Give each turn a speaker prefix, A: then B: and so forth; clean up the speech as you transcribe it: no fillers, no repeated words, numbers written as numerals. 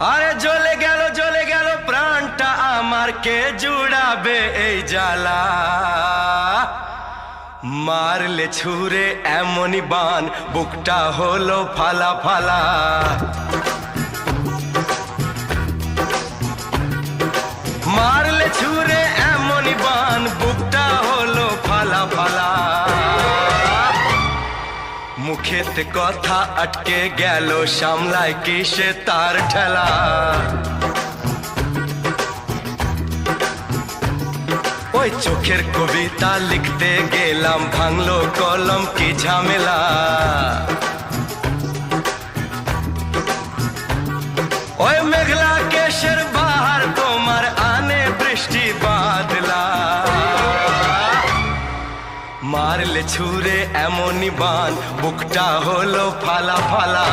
A: আরে জ্বলে গেল প্রাণটা আমার, কে জুড়াবে এই জ্বালা? মারলে ছুরে এমনই বান, বুকটা হলো ফালা ফালা। মারলে ছুরে এমনই বান, বুকটা হলো ফালা ফালা। মুখেতে কথা আটকে গেল, সামলায় কিসে তার ঠেলা? ওই চোখের কবিতা লিখতে গেলাম, ভাঙলো কলম কি ঝামেলা। ওই মেঘলা কেশের বাহার তোমার আনে বৃষ্টি বাদলা। মারলে ছুরে এমনই বান, বুকটা হলো ফালা ফালা।